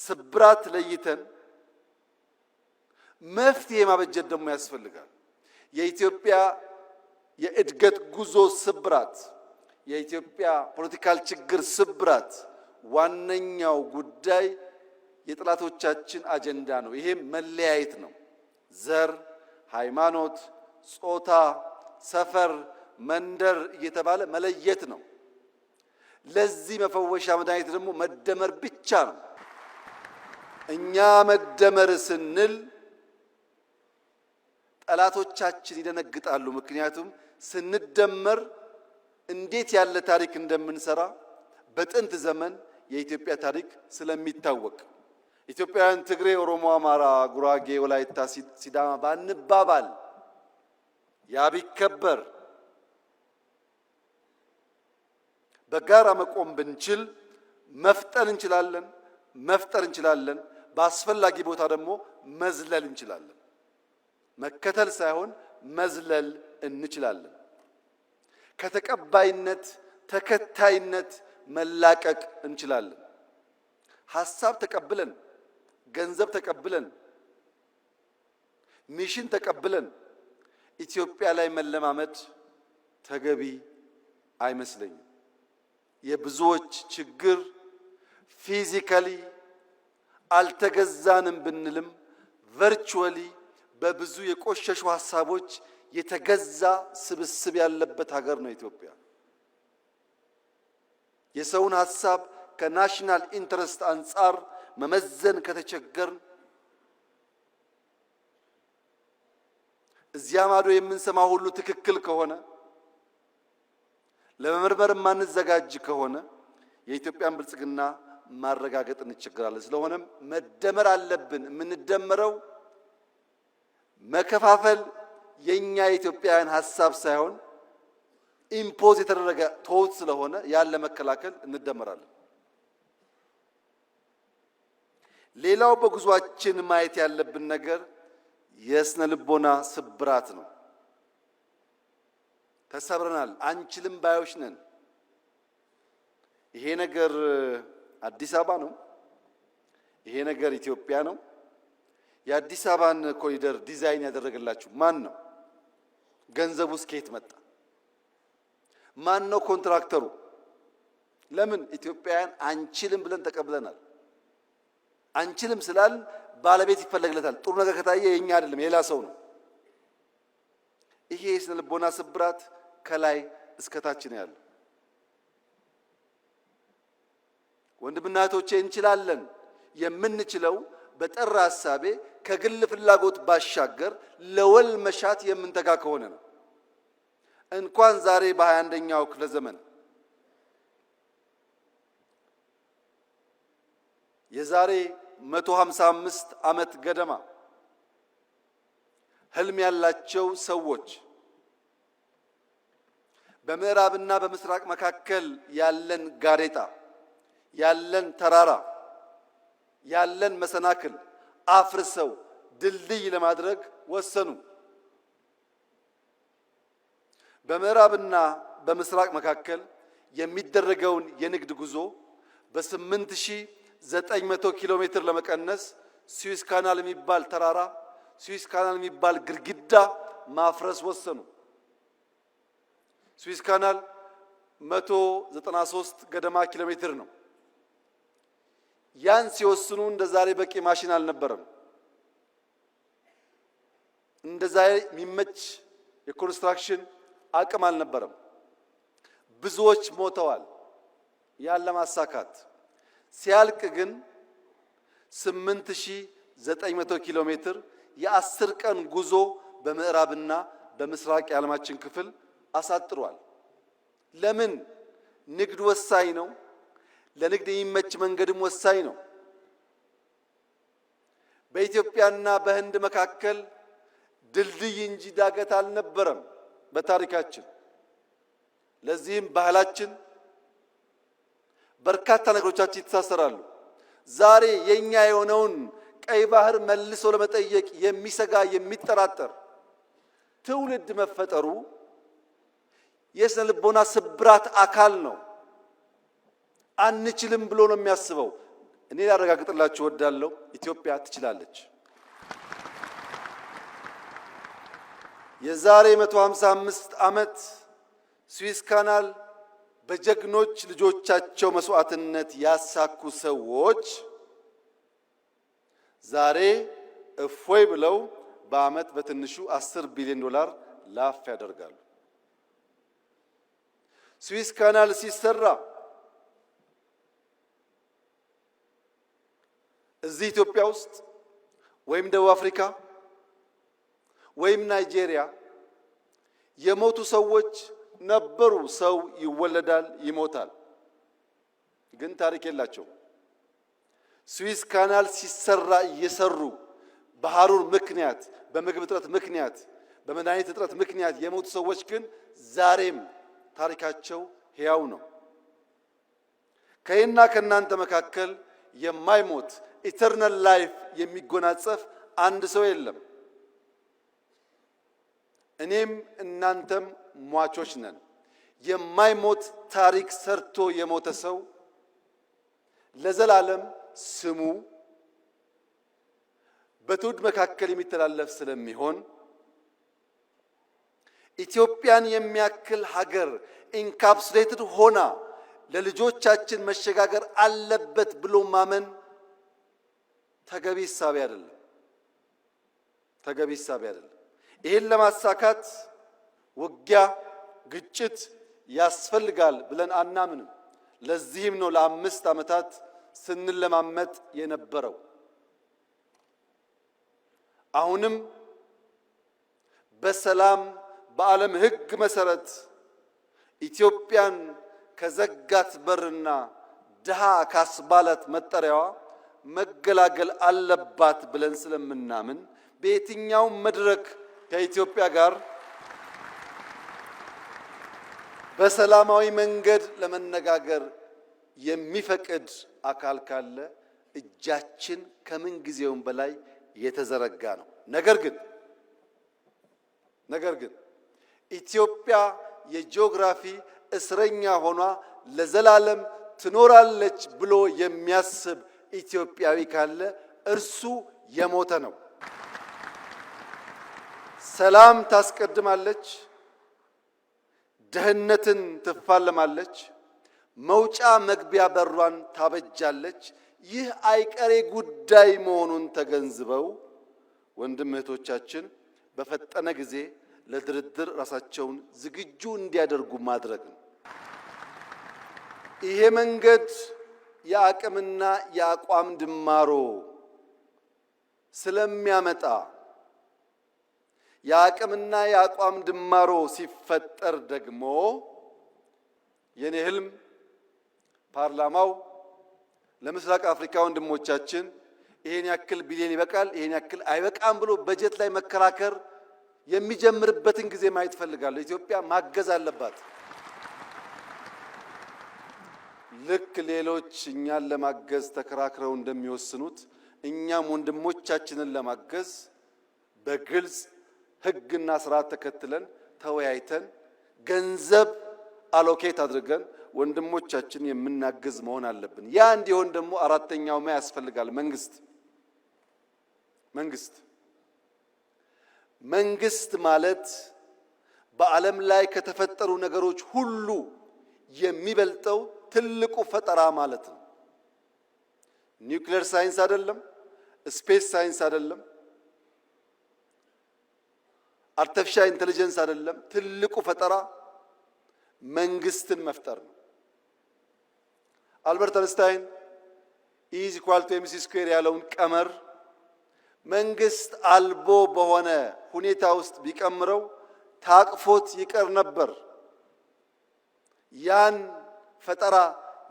ስብራት ለይተን መፍትሄ ማበጀት ደግሞ ያስፈልጋል። የኢትዮጵያ የእድገት ጉዞ ስብራት፣ የኢትዮጵያ ፖለቲካል ችግር ስብራት ዋነኛው ጉዳይ የጥላቶቻችን አጀንዳ ነው። ይሄም መለያየት ነው። ዘር፣ ሃይማኖት፣ ጾታ፣ ሰፈር፣ መንደር እየተባለ መለየት ነው። ለዚህ መፈወሻ መድኃኒት ደግሞ መደመር ብቻ ነው። እኛ መደመር ስንል ጠላቶቻችን ይደነግጣሉ። ምክንያቱም ስንደመር እንዴት ያለ ታሪክ እንደምንሰራ በጥንት ዘመን የኢትዮጵያ ታሪክ ስለሚታወቅ ኢትዮጵያውያን ትግሬ፣ ኦሮሞ፣ አማራ፣ ጉራጌ፣ ወላይታ፣ ሲዳማ ባንባባል ያ ቢከበር በጋራ መቆም ብንችል መፍጠን እንችላለን፣ መፍጠር እንችላለን። በአስፈላጊ ቦታ ደግሞ መዝለል እንችላለን። መከተል ሳይሆን መዝለል እንችላለን። ከተቀባይነት ተከታይነት መላቀቅ እንችላለን። ሐሳብ ተቀብለን፣ ገንዘብ ተቀብለን፣ ሚሽን ተቀብለን ኢትዮጵያ ላይ መለማመድ ተገቢ አይመስለኝም። የብዙዎች ችግር ፊዚካሊ አልተገዛንም ብንልም ቨርቹዋሊ በብዙ የቆሸሹ ሐሳቦች የተገዛ ስብስብ ያለበት ሀገር ነው ኢትዮጵያ። የሰውን ሐሳብ ከናሽናል ኢንተረስት አንጻር መመዘን ከተቸገርን እዚያ ማዶ የምንሰማው ሁሉ ትክክል ከሆነ ለመመርመር ማንዘጋጅ ከሆነ የኢትዮጵያን ብልጽግና ማረጋገጥ እንቸገራለን። ስለሆነም መደመር አለብን። የምንደመረው መከፋፈል የኛ የኢትዮጵያውያን ሐሳብ ሳይሆን ኢምፖዝ የተደረገ ቶት ስለሆነ ያለ መከላከል እንደመራለን። ሌላው በጉዟችን ማየት ያለብን ነገር የስነ ልቦና ስብራት ነው። ተሰብረናል፣ አንችልም ባዮች ነን። ይሄ ነገር አዲስ አበባ ነው፣ ይሄ ነገር ኢትዮጵያ ነው። የአዲስ አበባን ኮሪደር ዲዛይን ያደረገላችሁ ማን ነው? ገንዘቡስ ከየት መጣ? ማን ነው ኮንትራክተሩ? ለምን ኢትዮጵያውያን አንችልም ብለን ተቀብለናል። አንችልም ስላል ባለቤት ይፈለግለታል። ጥሩ ነገር ከታየ የኛ አይደለም የሌላ ሰው ነው። ይሄ የስነ ልቦና ስብራት ከላይ እስከ ታች ነው ያለው። ወንድምና እህቶቼ እንችላለን። የምንችለው በጠራ ሐሳቤ ከግል ፍላጎት ባሻገር ለወል መሻት የምንተጋ ከሆነ ነው። እንኳን ዛሬ በ21ኛው ክፍለ ዘመን የዛሬ 155 ዓመት ገደማ ህልም ያላቸው ሰዎች በምዕራብና በምስራቅ መካከል ያለን ጋሬጣ፣ ያለን ተራራ፣ ያለን መሰናክል አፍርሰው ድልድይ ለማድረግ ወሰኑ። በምዕራብና በምስራቅ መካከል የሚደረገውን የንግድ ጉዞ በ8900 ኪሎ ሜትር ለመቀነስ ስዊስ ካናል የሚባል ተራራ፣ ስዊስ ካናል የሚባል ግድግዳ ማፍረስ ወሰኑ። ስዊስ ካናል 193 ገደማ ኪሎ ሜትር ነው። ያን ሲወስኑ እንደዛሬ በቂ ማሽን አልነበረም። እንደዛሬ የሚመች የኮንስትራክሽን አቅም አልነበረም። ብዙዎች ሞተዋል ያን ለማሳካት። ሲያልቅ ግን 8900 ኪሎ ሜትር የ10 ቀን ጉዞ በምዕራብና በምስራቅ የዓለማችን ክፍል አሳጥሯል። ለምን? ንግድ ወሳኝ ነው። ለንግድ የሚመች መንገድም ወሳኝ ነው። በኢትዮጵያና በህንድ መካከል ድልድይ እንጂ ዳገት አልነበረም በታሪካችን። ለዚህም ባህላችን በርካታ ነገሮቻችን ይተሳሰራሉ። ዛሬ የኛ የሆነውን ቀይ ባህር መልሶ ለመጠየቅ የሚሰጋ የሚጠራጠር ትውልድ መፈጠሩ የስነ ልቦና ስብራት አካል ነው። አንችልም ብሎ ነው የሚያስበው። እኔ ላረጋግጥላችሁ እወዳለሁ፣ ኢትዮጵያ ትችላለች። የዛሬ 155 ዓመት ስዊስ ካናል በጀግኖች ልጆቻቸው መስዋዕትነት ያሳኩ ሰዎች ዛሬ እፎይ ብለው በዓመት በትንሹ $10 ቢሊዮን ላፍ ያደርጋሉ። ስዊስ ካናል ሲሰራ እዚህ ኢትዮጵያ ውስጥ ወይም ደቡብ አፍሪካ ወይም ናይጄሪያ የሞቱ ሰዎች ነበሩ። ሰው ይወለዳል፣ ይሞታል፣ ግን ታሪክ የላቸው። ስዊስ ካናል ሲሰራ እየሰሩ በሐሩር ምክንያት፣ በምግብ እጥረት ምክንያት፣ በመድኃኒት እጥረት ምክንያት የሞቱ ሰዎች ግን ዛሬም ታሪካቸው ሕያው ነው። ከእኔና ከእናንተ መካከል የማይሞት ኢተርናል ላይፍ የሚጎናጸፍ አንድ ሰው የለም። እኔም እናንተም ሟቾች ነን። የማይሞት ታሪክ ሰርቶ የሞተ ሰው ለዘላለም ስሙ በትውልድ መካከል የሚተላለፍ ስለሚሆን ኢትዮጵያን የሚያክል ሀገር ኢንካፕሱሌትድ ሆና ለልጆቻችን መሸጋገር አለበት ብሎ ማመን ተገቢ ሐሳብ አይደለም። ተገቢ ሐሳብ አይደለም። ይሄን ለማሳካት ውጊያ፣ ግጭት ያስፈልጋል ብለን አናምንም። ለዚህም ነው ለ5 ዓመታት ስንለማመጥ የነበረው። አሁንም በሰላም በዓለም ሕግ መሰረት ኢትዮጵያን ከዘጋት በርና ድሃ ካስባላት መጠሪያዋ መገላገል አለባት ብለን ስለምናምን በየትኛው መድረክ ከኢትዮጵያ ጋር በሰላማዊ መንገድ ለመነጋገር የሚፈቅድ አካል ካለ እጃችን ከምን ጊዜውም በላይ የተዘረጋ ነው። ነገር ግን ኢትዮጵያ የጂኦግራፊ እስረኛ ሆኗ ለዘላለም ትኖራለች ብሎ የሚያስብ ኢትዮጵያዊ ካለ እርሱ የሞተ ነው። ሰላም ታስቀድማለች፣ ደህንነትን ትፋለማለች፣ መውጫ መግቢያ በሯን ታበጃለች። ይህ አይቀሬ ጉዳይ መሆኑን ተገንዝበው ወንድም እህቶቻችን በፈጠነ ጊዜ ለድርድር ራሳቸውን ዝግጁ እንዲያደርጉ ማድረግ ነው። ይሄ መንገድ የአቅምና የአቋም ድማሮ ስለሚያመጣ የአቅምና የአቋም ድማሮ ሲፈጠር ደግሞ የኔ ህልም ፓርላማው ለምስራቅ አፍሪካ ወንድሞቻችን ይሄን ያክል ቢሊዮን ይበቃል፣ ይሄን ያክል አይበቃም ብሎ በጀት ላይ መከራከር የሚጀምርበትን ጊዜ ማየት ፈልጋለሁ። ኢትዮጵያ ማገዝ አለባት። ልክ ሌሎች እኛን ለማገዝ ተከራክረው እንደሚወስኑት እኛም ወንድሞቻችንን ለማገዝ በግልጽ ሕግና ስርዓት ተከትለን ተወያይተን ገንዘብ አሎኬት አድርገን ወንድሞቻችን የምናገዝ መሆን አለብን። ያ እንዲሆን ደግሞ አራተኛው ማ ያስፈልጋል። መንግስት ማለት በዓለም ላይ ከተፈጠሩ ነገሮች ሁሉ የሚበልጠው ትልቁ ፈጠራ ማለት ነው። ኒውክሌር ሳይንስ አይደለም፣ ስፔስ ሳይንስ አይደለም፣ አርቲፊሻል ኢንተለጀንስ አይደለም። ትልቁ ፈጠራ መንግስትን መፍጠር ነው። አልበርት አንስታይን ኢዝ ኢኳል ቱ ኤምሲ ስኩዌር ያለውን ቀመር መንግስት አልቦ በሆነ ሁኔታ ውስጥ ቢቀምረው ታቅፎት ይቀር ነበር። ያን ፈጠራ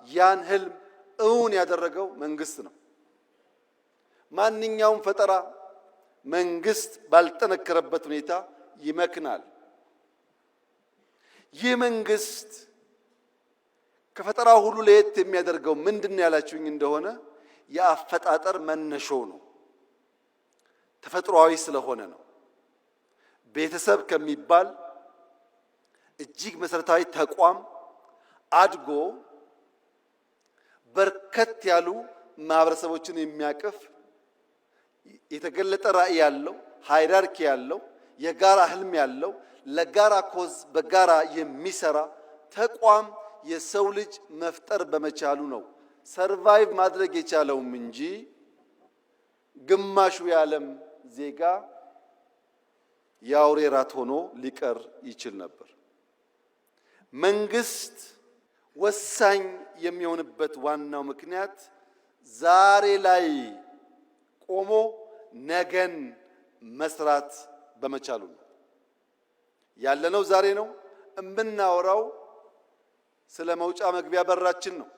ያን ህልም እውን ያደረገው መንግስት ነው። ማንኛውም ፈጠራ መንግስት ባልጠነከረበት ሁኔታ ይመክናል። ይህ መንግስት ከፈጠራው ሁሉ ለየት የሚያደርገው ምንድን ያላችሁኝ እንደሆነ የአፈጣጠር መነሾው ነው። ተፈጥሯዊ ስለሆነ ነው። ቤተሰብ ከሚባል እጅግ መሰረታዊ ተቋም አድጎ በርከት ያሉ ማህበረሰቦችን የሚያቅፍ የተገለጠ ራዕይ ያለው ሃይራርኪ ያለው የጋራ ህልም ያለው ለጋራ ኮዝ በጋራ የሚሰራ ተቋም የሰው ልጅ መፍጠር በመቻሉ ነው ሰርቫይቭ ማድረግ የቻለውም እንጂ ግማሹ የዓለም ዜጋ የአውሬ ራት ሆኖ ሊቀር ይችል ነበር። መንግስት ወሳኝ የሚሆንበት ዋናው ምክንያት ዛሬ ላይ ቆሞ ነገን መስራት በመቻሉ ነው። ያለነው ዛሬ ነው። እምናወራው ስለ መውጫ መግቢያ በራችን ነው።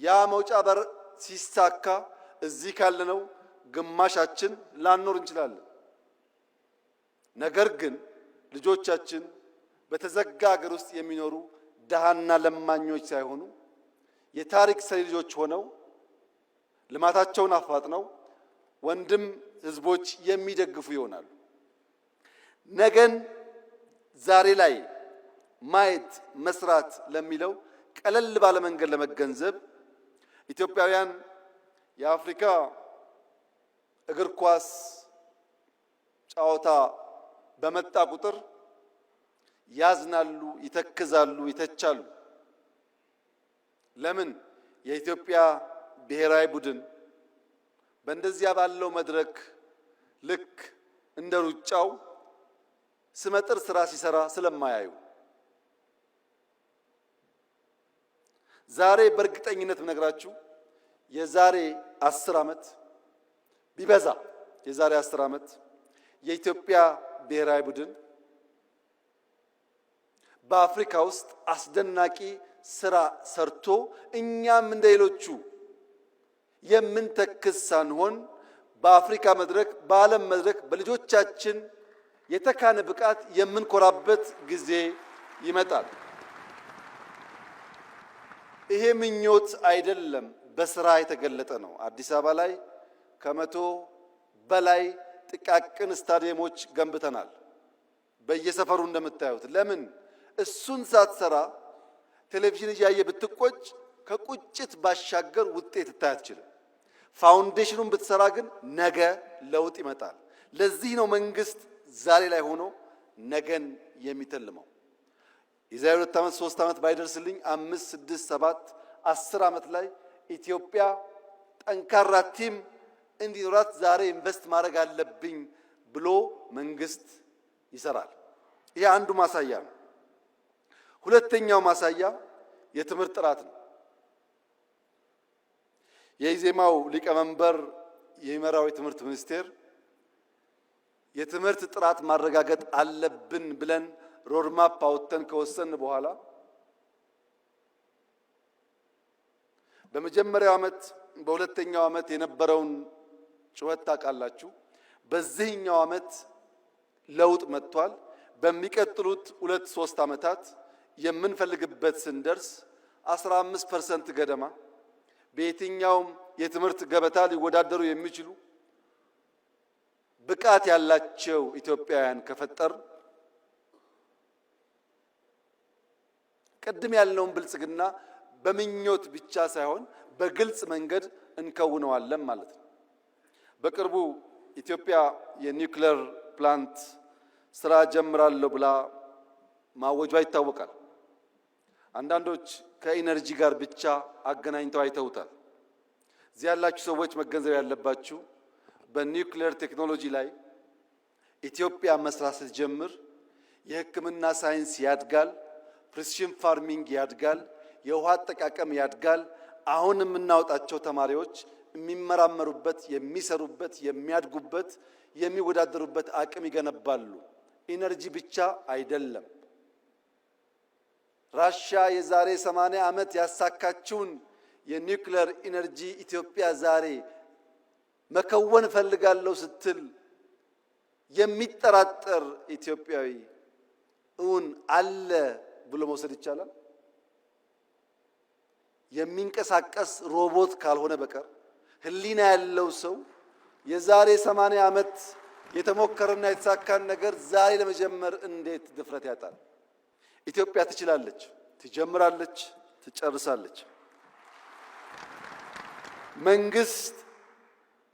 ያ መውጫ በር ሲሳካ እዚህ ካለነው ግማሻችን ላንኖር እንችላለን። ነገር ግን ልጆቻችን በተዘጋ ሀገር ውስጥ የሚኖሩ ደሃና ለማኞች ሳይሆኑ የታሪክ ሰሪ ልጆች ሆነው ልማታቸውን አፋጥነው ወንድም ህዝቦች የሚደግፉ ይሆናሉ። ነገን ዛሬ ላይ ማየት መስራት ለሚለው ቀለል ባለ መንገድ ለመገንዘብ ኢትዮጵያውያን የአፍሪካ እግር ኳስ ጨዋታ በመጣ ቁጥር ያዝናሉ፣ ይተክዛሉ፣ ይተቻሉ። ለምን? የኢትዮጵያ ብሔራዊ ቡድን በእንደዚያ ባለው መድረክ ልክ እንደ ሩጫው ስመጥር ስራ ሲሰራ ስለማያዩ ዛሬ በእርግጠኝነት ብነግራችሁ የዛሬ 10 ዓመት ቢበዛ የዛሬ 10 ዓመት የኢትዮጵያ ብሔራዊ ቡድን በአፍሪካ ውስጥ አስደናቂ ስራ ሰርቶ እኛም እንደሌሎቹ የምንተክዝ ሳንሆን በአፍሪካ መድረክ በዓለም መድረክ በልጆቻችን የተካነ ብቃት የምንኮራበት ጊዜ ይመጣል። ይሄ ምኞት አይደለም፣ በስራ የተገለጠ ነው። አዲስ አበባ ላይ ከ100 በላይ ጥቃቅን ስታዲየሞች ገንብተናል። በየሰፈሩ እንደምታዩት። ለምን? እሱን ሳትሰራ ቴሌቪዥን እያየ ብትቆጭ ከቁጭት ባሻገር ውጤት ልታይ አትችልም። ፋውንዴሽኑን ብትሰራ ግን ነገ ለውጥ ይመጣል። ለዚህ ነው መንግስት ዛሬ ላይ ሆኖ ነገን የሚተልመው። የዛሬ 2 ዓመት 3 ዓመት ባይደርስልኝ 5 6 7 10 ዓመት ላይ ኢትዮጵያ ጠንካራ ቲም እንዲኖራት ዛሬ ኢንቨስት ማድረግ አለብኝ ብሎ መንግስት ይሰራል። ይሄ አንዱ ማሳያ ነው። ሁለተኛው ማሳያ የትምህርት ጥራት ነው። የኢዜማው ሊቀመንበር የሚመራው የትምህርት ሚኒስቴር የትምህርት ጥራት ማረጋገጥ አለብን ብለን ሮድማፕ አውጥተን ከወሰን በኋላ በመጀመሪያው ዓመት በሁለተኛው ዓመት የነበረውን ጩኸት ታውቃላችሁ። በዚህኛው ዓመት ለውጥ መጥቷል። በሚቀጥሉት 2-3 ዓመታት የምንፈልግበት ስንደርስ 15% ገደማ በየትኛውም የትምህርት ገበታ ሊወዳደሩ የሚችሉ ብቃት ያላቸው ኢትዮጵያውያን ከፈጠር ቅድም ያልነውን ብልጽግና በምኞት ብቻ ሳይሆን በግልጽ መንገድ እንከውነዋለን ማለት ነው። በቅርቡ ኢትዮጵያ የኒውክሌር ፕላንት ስራ ጀምራለሁ ብላ ማወጇ ይታወቃል። አንዳንዶች ከኢነርጂ ጋር ብቻ አገናኝተው አይተውታል። እዚህ ያላችሁ ሰዎች መገንዘብ ያለባችሁ በኒውክሌር ቴክኖሎጂ ላይ ኢትዮጵያ መስራት ስትጀምር የሕክምና ሳይንስ ያድጋል፣ ፕሪሲሽን ፋርሚንግ ያድጋል፣ የውሃ አጠቃቀም ያድጋል። አሁን የምናወጣቸው ተማሪዎች የሚመራመሩበት፣ የሚሰሩበት፣ የሚያድጉበት፣ የሚወዳደሩበት አቅም ይገነባሉ። ኢነርጂ ብቻ አይደለም። ራሽያ የዛሬ 80 ዓመት ያሳካችውን የኒውክሌር ኢነርጂ ኢትዮጵያ ዛሬ መከወን ፈልጋለሁ ስትል የሚጠራጠር ኢትዮጵያዊ እውን አለ ብሎ መውሰድ ይቻላል? የሚንቀሳቀስ ሮቦት ካልሆነ በቀር ህሊና ያለው ሰው የዛሬ 80 ዓመት የተሞከረና የተሳካን ነገር ዛሬ ለመጀመር እንዴት ድፍረት ያጣል? ኢትዮጵያ ትችላለች፣ ትጀምራለች፣ ትጨርሳለች። መንግስት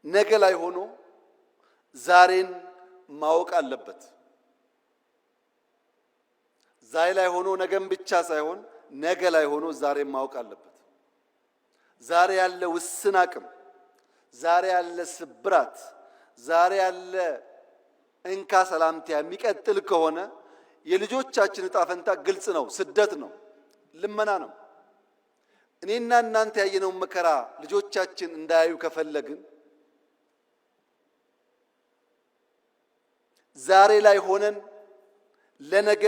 ነገ ላይ ሆኖ ዛሬን ማወቅ አለበት። ዛሬ ላይ ሆኖ ነገም ብቻ ሳይሆን ነገ ላይ ሆኖ ዛሬም ማወቅ አለበት። ዛሬ ያለ ውስን አቅም፣ ዛሬ ያለ ስብራት፣ ዛሬ ያለ እንካ ሰላምታ የሚቀጥል ከሆነ የልጆቻችን ዕጣ ፈንታ ግልጽ ነው። ስደት ነው፣ ልመና ነው። እኔና እናንተ ያየነውን መከራ ልጆቻችን እንዳያዩ ከፈለግን ዛሬ ላይ ሆነን ለነገ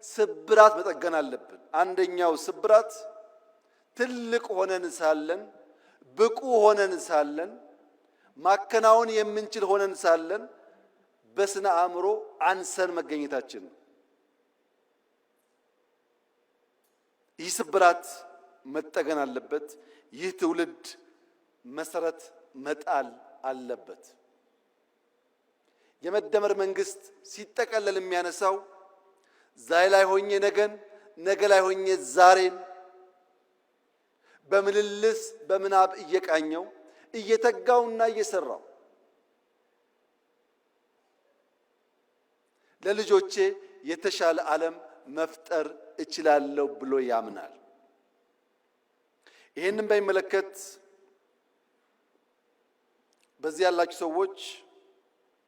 ስብራት መጠገን አለብን። አንደኛው ስብራት ትልቅ ሆነን ሳለን፣ ብቁ ሆነን ሳለን፣ ማከናወን የምንችል ሆነን ሳለን በስነ አእምሮ አንሰን መገኘታችን ነው። ይህ ስብራት መጠገን አለበት። ይህ ትውልድ መሰረት መጣል አለበት። የመደመር መንግስት ሲጠቀለል የሚያነሳው ዛሬ ላይ ሆኜ ነገን፣ ነገ ላይ ሆኜ ዛሬን በምልልስ በምናብ እየቃኘው እየተጋውና እየሰራው ለልጆቼ የተሻለ ዓለም መፍጠር እችላለሁ ብሎ ያምናል። ይህንን በሚመለከት በዚህ ያላችሁ ሰዎች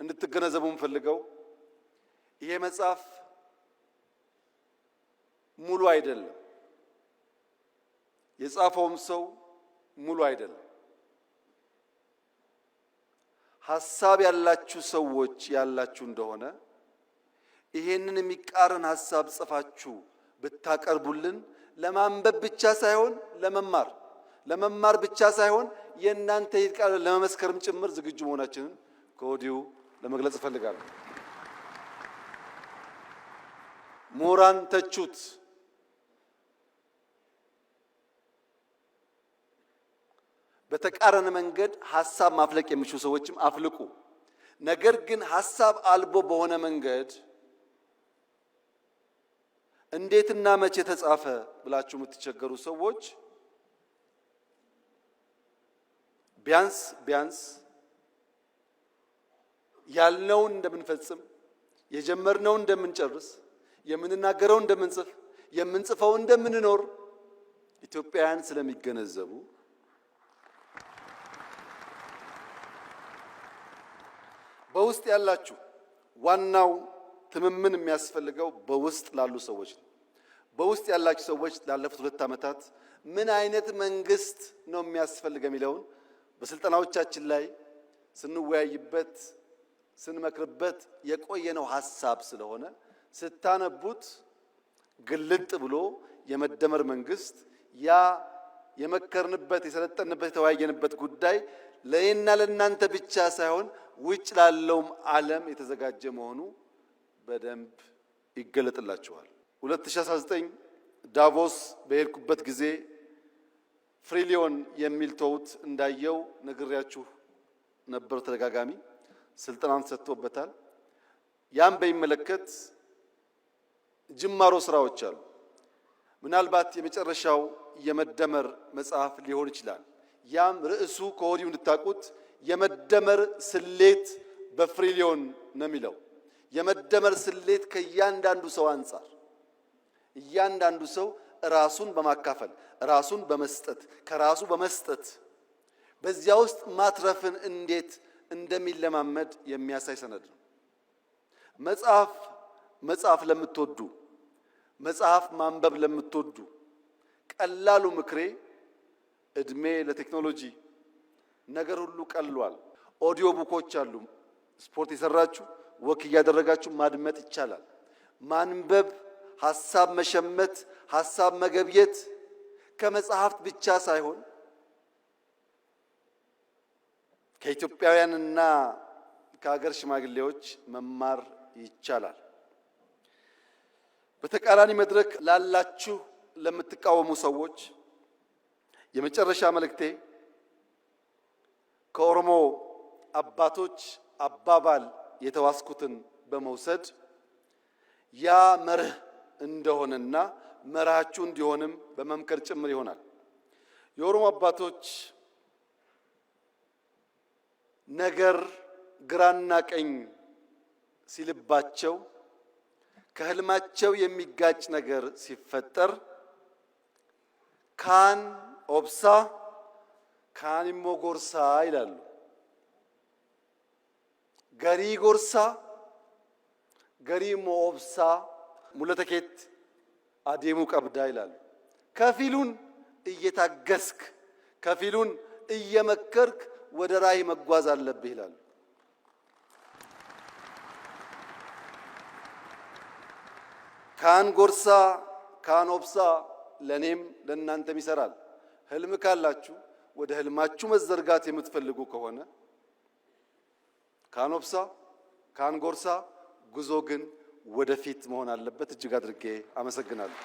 እንድትገነዘቡ የምፈልገው ይሄ መጽሐፍ ሙሉ አይደለም፣ የጻፈውም ሰው ሙሉ አይደለም። ሐሳብ ያላችሁ ሰዎች ያላችሁ እንደሆነ ይሄንን የሚቃረን ሐሳብ ጽፋችሁ ብታቀርቡልን ለማንበብ ብቻ ሳይሆን ለመማር ብቻ ሳይሆን የእናንተ ይቃል ለመመስከርም ጭምር ዝግጁ መሆናችንን ከወዲሁ ለመግለጽ እፈልጋለሁ። ምሁራን ተቹት፣ በተቃረነ መንገድ ሐሳብ ማፍለቅ የሚችሉ ሰዎችም አፍልቁ። ነገር ግን ሐሳብ አልቦ በሆነ መንገድ እንዴትና መቼ ተጻፈ ብላችሁ የምትቸገሩ ሰዎች ቢያንስ ያልነውን እንደምንፈጽም፣ የጀመርነውን እንደምንጨርስ፣ የምንናገረውን እንደምንጽፍ፣ የምንጽፈው እንደምንኖር ኢትዮጵያውያን ስለሚገነዘቡ በውስጥ ያላችሁ ዋናው ትምምን የሚያስፈልገው በውስጥ ላሉ ሰዎች ነው። በውስጥ ያላችሁ ሰዎች ላለፉት 2 ዓመታት ምን አይነት መንግስት ነው የሚያስፈልገው የሚለውን በስልጠናዎቻችን ላይ ስንወያይበት ስንመክርበት የቆየነው ሐሳብ ስለሆነ ስታነቡት ግልጥ ብሎ የመደመር መንግስት ያ የመከርንበት የሰለጠንበት የተወያየንበት ጉዳይ ለእኔና ለእናንተ ብቻ ሳይሆን ውጭ ላለውም ዓለም የተዘጋጀ መሆኑ በደንብ ይገለጥላችኋል። 2019 ዳቮስ በሄድኩበት ጊዜ ፍሪሊዮን የሚል ተውት እንዳየው ነግሬያችሁ ነበር። ተደጋጋሚ ስልጠናም ተሰጥቶበታል። ያም በሚመለከት ጅማሮ ስራዎች አሉ። ምናልባት የመጨረሻው የመደመር መጽሐፍ ሊሆን ይችላል። ያም ርዕሱ ከወዲሁ እንድታውቁት የመደመር ስሌት በፍሪሊዮን ነው የሚለው። የመደመር ስሌት ከእያንዳንዱ ሰው አንጻር እያንዳንዱ ሰው ራሱን በማካፈል ራሱን በመስጠት ከራሱ በመስጠት በዚያ ውስጥ ማትረፍን እንዴት እንደሚለማመድ የሚያሳይ ሰነድ ነው። መጽሐፍ ለምትወዱ መጽሐፍ ማንበብ ለምትወዱ ቀላሉ ምክሬ እድሜ ለቴክኖሎጂ ነገር ሁሉ ቀሏል። ኦዲዮ ቡኮች አሉ። ስፖርት የሰራችሁ ወክ እያደረጋችሁ ማድመጥ ይቻላል። ማንበብ፣ ሐሳብ መሸመት፣ ሐሳብ መገብየት ከመጽሐፍት ብቻ ሳይሆን ከኢትዮጵያውያንና ከሀገር ሽማግሌዎች መማር ይቻላል። በተቃራኒ መድረክ ላላችሁ ለምትቃወሙ ሰዎች የመጨረሻ መልእክቴ ከኦሮሞ አባቶች አባባል የተዋስኩትን በመውሰድ ያ መርህ እንደሆነና መርሃችሁ እንዲሆንም በመምከር ጭምር ይሆናል። የኦሮሞ አባቶች ነገር ግራና ቀኝ ሲልባቸው ከህልማቸው የሚጋጭ ነገር ሲፈጠር ካን ኦብሳ ካን ኢሞ ጎርሳ ይላሉ። ገሪ ጎርሳ ገሪ ኢሞ ኦብሳ ሙለተኬት አዴሙ ቀብዳ ይላሉ። ከፊሉን እየታገስክ ከፊሉን እየመከርክ ወደ ራዕይ መጓዝ አለብህ ይላሉ። ካን ጎርሳ ካን ኦብሳ ለኔም ለእናንተም ይሰራል። ህልም ካላችሁ ወደ ህልማችሁ መዘርጋት የምትፈልጉ ከሆነ ካን ኦብሳ ካን ጎርሳ፣ ጉዞ ግን ወደፊት መሆን አለበት። እጅግ አድርጌ አመሰግናለሁ።